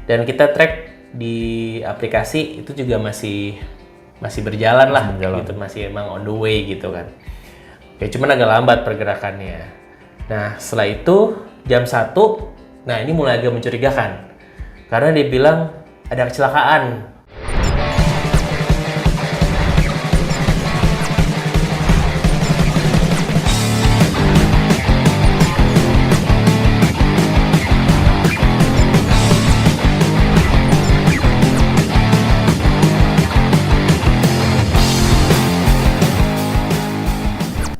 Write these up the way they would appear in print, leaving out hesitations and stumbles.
Dan kita track di aplikasi itu juga masih berjalan lah, gitu, masih emang on the way gitu kan. Oke, cuman agak lambat pergerakannya. Nah, setelah itu jam 1, nah ini mulai agak mencurigakan. Karena dia bilang ada kecelakaan.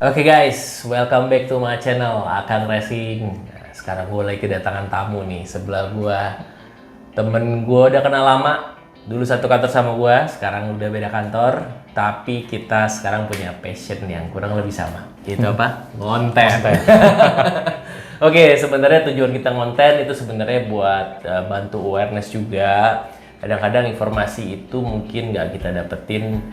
Oke guys, welcome back to my channel Akang Racing. Nah, sekarang gue lagi kedatangan tamu nih. Sebelah gue temen gue udah kenal lama. Dulu satu kantor sama gue, sekarang udah beda kantor. Tapi kita sekarang punya passion yang kurang lebih sama. Itu apa? Ngonten. Oke, sebenarnya tujuan kita ngonten itu sebenarnya buat bantu awareness juga. Kadang-kadang informasi itu mungkin nggak kita dapetin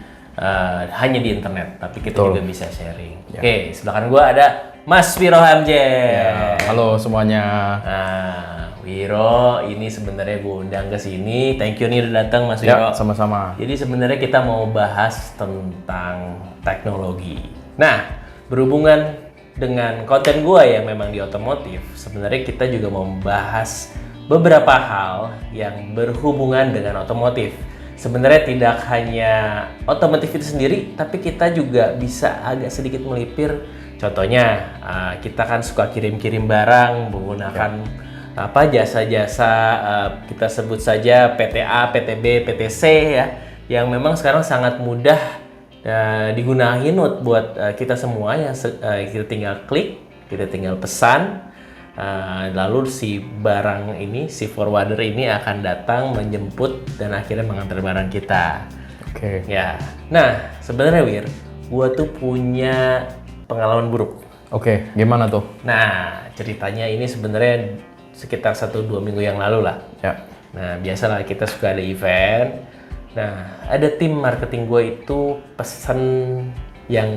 hanya di internet, tapi kita juga bisa sharing. Ya. Oke, sebelah kanan gue ada Mas Wiro Hamjen. Ya, halo semuanya. Nah, Wiro, ini sebenarnya gue undang ke sini. Thank you nih udah datang Mas Wiro. Ya, sama-sama. Jadi sebenarnya kita mau bahas tentang teknologi. Nah, berhubungan dengan konten gue yang memang di otomotif, sebenarnya kita juga mau membahas beberapa hal yang berhubungan dengan otomotif. Sebenarnya tidak hanya otomotif itu sendiri, tapi kita juga bisa agak sedikit melipir. Contohnya, kita kan suka kirim-kirim barang menggunakan jasa-jasa, kita sebut saja PTA, PTB, PTC ya, yang memang sekarang sangat mudah digunakan buat kita semua ya. Kita tinggal klik, kita tinggal pesan. Lalu si barang ini, si forwarder ini akan datang menjemput dan akhirnya mengantar barang kita. Oke. Ya. Nah, sebenarnya Wir, gua tuh punya pengalaman buruk. Oke, gimana tuh? Nah, ceritanya ini sebenarnya sekitar 1-2 minggu yang lalu lah. Ya. Nah, biasalah kita suka ada event. Nah, ada tim marketing gue itu pesan yang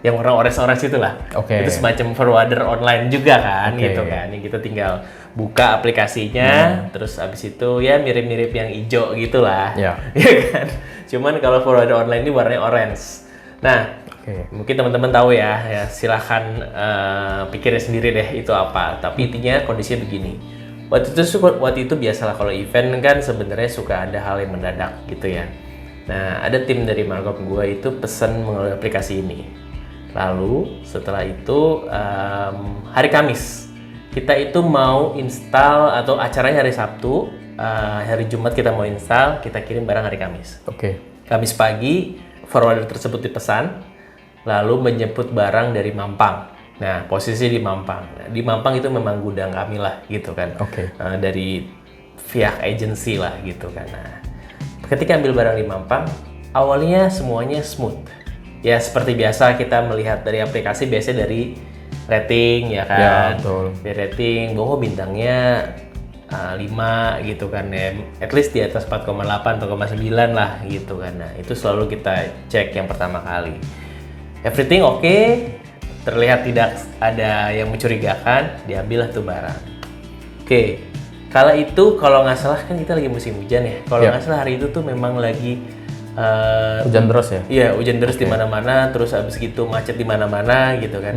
yang orang ores-ores itulah. Itu semacam forwarder online juga kan, gitu kan. Yang kita tinggal buka aplikasinya, terus abis itu ya mirip-mirip yang hijau gitulah. Ya kan. Cuman kalau forwarder online ini warnanya orange. Nah, mungkin teman-teman tahu ya silahkan pikirin sendiri deh itu apa. Tapi intinya kondisinya begini. Waktu itu biasalah kalau event kan sebenarnya suka ada hal yang mendadak gitu ya. Nah, ada tim dari markup gue itu pesan melalui aplikasi ini. Lalu setelah itu hari Kamis kita itu mau install, atau acaranya hari Sabtu, hari Jumat kita mau install, kita kirim barang hari Kamis. Kamis pagi forwarder tersebut dipesan, lalu menjemput barang dari Mampang. Nah, posisi di Mampang. Nah, di Mampang itu memang gudang kami lah gitu kan. Dari pihak agensi lah gitu kan. Nah, ketika ambil barang di Mampang, awalnya semuanya smooth. Ya seperti biasa kita melihat dari aplikasi, biasanya dari rating ya kan. Ya, betul. Dari rating, bintangnya 5 gitu kan ya. At least di atas 4,8 atau 4,9 lah gitu kan. Nah, itu selalu kita cek yang pertama kali. Everything oke, terlihat tidak ada yang mencurigakan, diambillah tuh barang. Kala itu kalau nggak salah kan kita lagi musim hujan ya. Kalau nggak salah hari itu tuh memang lagi hujan deras ya? Iya, hujan deras di mana-mana, terus abis gitu macet di mana-mana gitu kan.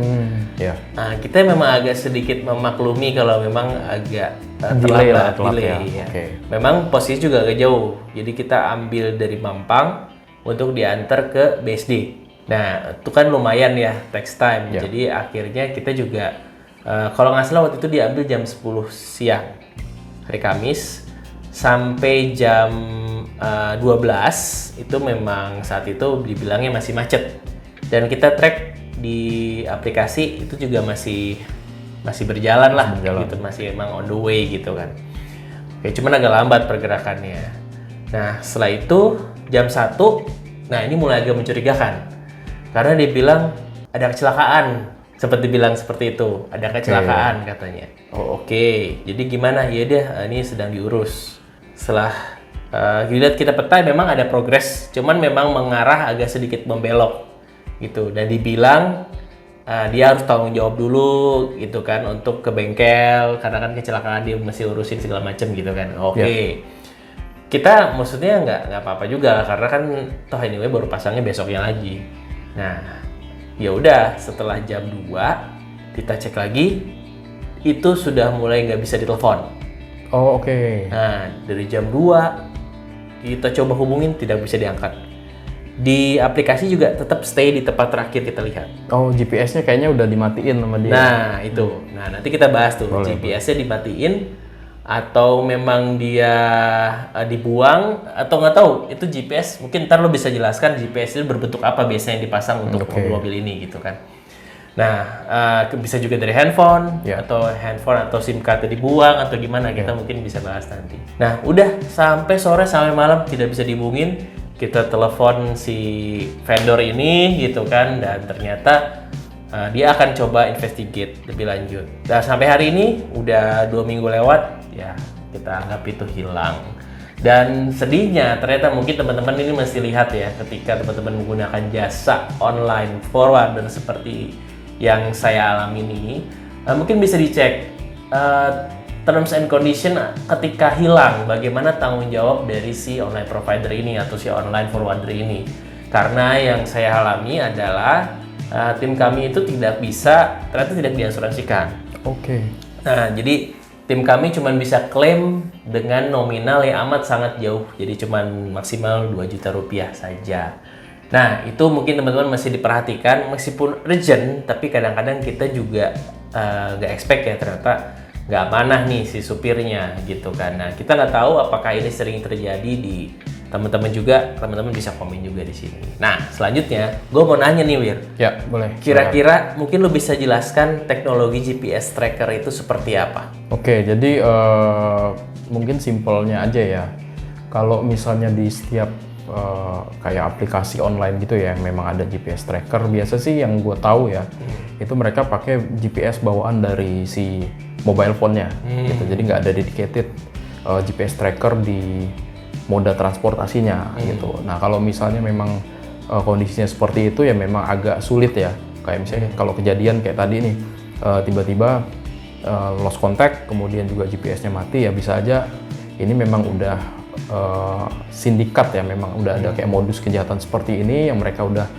Nah, kita memang agak sedikit memaklumi kalau memang agak terlambat, delay ya. Memang posisi juga agak jauh. Jadi kita ambil dari Mampang untuk diantar ke BSD. Nah, itu kan lumayan ya, takes time. Jadi akhirnya kita juga kalau nggak salah waktu itu diambil jam 10 siang. Hari Kamis sampai jam 12 itu memang saat itu dibilangnya masih macet, dan kita track di aplikasi itu juga masih berjalan lah, gitu, masih emang on the way gitu kan. Cuman agak lambat pergerakannya. Nah, setelah itu jam 1, nah ini mulai agak mencurigakan karena dia bilang ada kecelakaan. Seperti bilang seperti itu, ada kecelakaan katanya. Jadi gimana? Ya deh, ini sedang diurus. Setelah dilihat kita peta, memang ada progres, cuman memang mengarah agak sedikit membelok gitu. Dan dibilang dia harus tanggung jawab dulu gitu kan untuk ke bengkel karena kan kecelakaan dia mesti urusin segala macam gitu kan. Oke. Kita maksudnya nggak apa-apa juga karena kan toh anyway baru pasangnya besoknya lagi. Nah, ya udah setelah jam 2 kita cek lagi itu sudah mulai nggak bisa ditelepon. Oh, oke. Nah, dari jam 2 kita coba hubungin tidak bisa diangkat. Di aplikasi juga tetap stay di tempat terakhir kita lihat. Oh, GPS-nya kayaknya udah dimatiin sama dia. Nah, itu. Nah, nanti kita bahas tuh. Boleh, GPS-nya dimatiin atau memang dia dibuang atau nggak tahu. Itu GPS, mungkin ntar lo bisa jelaskan GPS itu berbentuk apa biasanya yang dipasang untuk mobil-mobil ini gitu kan. Nah, bisa juga dari handphone atau SIM card dibuang atau gimana kita mungkin bisa bahas nanti. Nah, udah sampai sore sampai malam tidak bisa dihubungin. Kita telepon si vendor ini gitu kan dan ternyata dia akan coba investigate lebih lanjut. Dan sampai hari ini udah 2 minggu lewat ya kita anggap itu hilang. Dan sedihnya ternyata mungkin teman-teman ini masih lihat ya ketika teman-teman menggunakan jasa online forwarder seperti yang saya alami ini mungkin bisa dicek terms and condition ketika hilang, bagaimana tanggung jawab dari si online provider ini atau si online forwarder ini. Karena yang saya alami adalah tim kami itu ternyata tidak diasuransikan. Oke. Nah, jadi tim kami cuma bisa klaim dengan nominal yang amat sangat jauh. Jadi cuma maksimal 2 juta rupiah saja. Nah, itu mungkin teman-teman masih diperhatikan meskipun urgent, tapi kadang-kadang kita juga nggak expect ya ternyata nggak amanah nih si supirnya gitu kan. Nah, kita nggak tahu apakah ini sering terjadi di teman-teman juga, teman-teman bisa komen juga di sini. Nah, selanjutnya gue mau nanya nih Wir. Ya, boleh. Kira-kira mungkin lo bisa jelaskan teknologi GPS tracker itu seperti apa? Oke, jadi mungkin simpelnya aja ya. Kalau misalnya di setiap kayak aplikasi online gitu ya, memang ada GPS tracker. Biasa sih yang gue tahu ya, itu mereka pakai GPS bawaan dari si mobile phone-nya gitu. Jadi nggak ada dedicated GPS tracker di moda transportasinya gitu. Nah, kalau misalnya memang kondisinya seperti itu ya memang agak sulit ya. Kayak misalnya kalau kejadian kayak tadi nih, tiba-tiba lost contact, kemudian juga GPS-nya mati, ya bisa aja ini memang udah sindikat ya, memang udah ada kayak modus kejahatan seperti ini yang mereka udah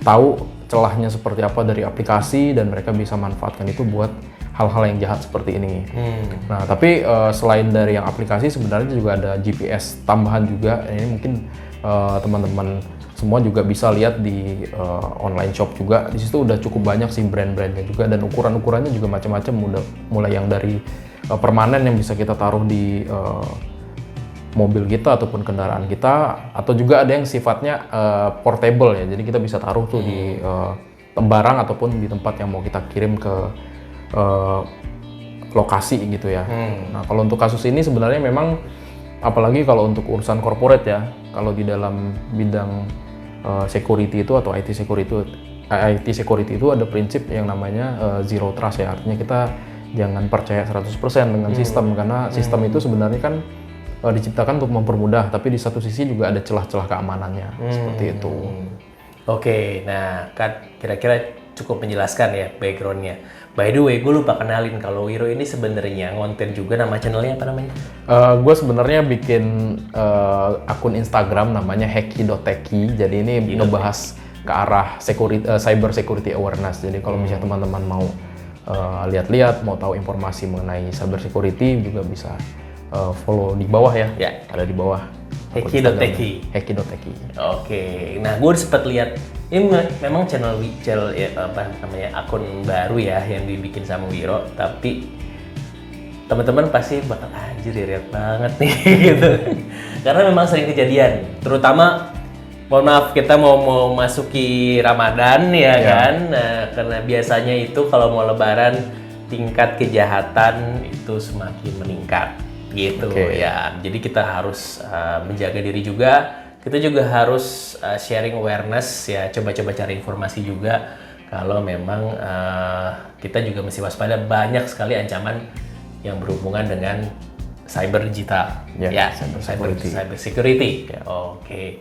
tahu celahnya seperti apa dari aplikasi dan mereka bisa manfaatkan itu buat hal-hal yang jahat seperti ini. Nah, tapi selain dari yang aplikasi sebenarnya juga ada GPS tambahan juga. Ini mungkin teman-teman semua juga bisa lihat di online shop juga. Di situ udah cukup banyak sih brand-brandnya juga dan ukuran-ukurannya juga macam-macam. Udah mulai yang dari permanen yang bisa kita taruh di mobil kita ataupun kendaraan kita, atau juga ada yang sifatnya portable ya. Jadi kita bisa taruh tuh di barang ataupun di tempat yang mau kita kirim ke lokasi gitu ya. Nah, kalau untuk kasus ini sebenarnya memang apalagi kalau untuk urusan corporate ya, kalau di dalam bidang security itu atau IT security itu ada prinsip yang namanya zero trust ya. Artinya kita jangan percaya 100% dengan sistem karena sistem itu sebenarnya kan diciptakan untuk mempermudah, tapi di satu sisi juga ada celah-celah keamanannya seperti itu. Oke, nah kan kira-kira cukup menjelaskan ya backgroundnya. By the way, gue lupa kenalin kalau Wiro ini sebenarnya ngonten juga, nama channelnya apa namanya? Gue sebenarnya bikin akun Instagram namanya hacky.techy. Jadi ini ngebahas ke arah cyber security awareness. Jadi kalau misalnya teman-teman mau lihat-lihat, mau tahu informasi mengenai cyber security juga bisa follow di bawah ya. Ada di bawah. hacky.techy. Oke, nah gue sempat lihat ini memang channel ya, apa namanya, akun baru ya yang dibikin sama Wiro, tapi teman-teman pasti bakal anjir lihat banget nih gitu. Karena memang sering kejadian, terutama mohon maaf kita mau masuki Ramadan ya kan. Nah, karena biasanya itu kalau mau lebaran tingkat kejahatan itu semakin meningkat gitu ya. Jadi kita harus menjaga diri juga. Kita juga harus sharing awareness ya, coba-coba cari informasi juga kalau memang kita juga mesti waspada, banyak sekali ancaman yang berhubungan dengan cyber digital ya, cyber security. Oke.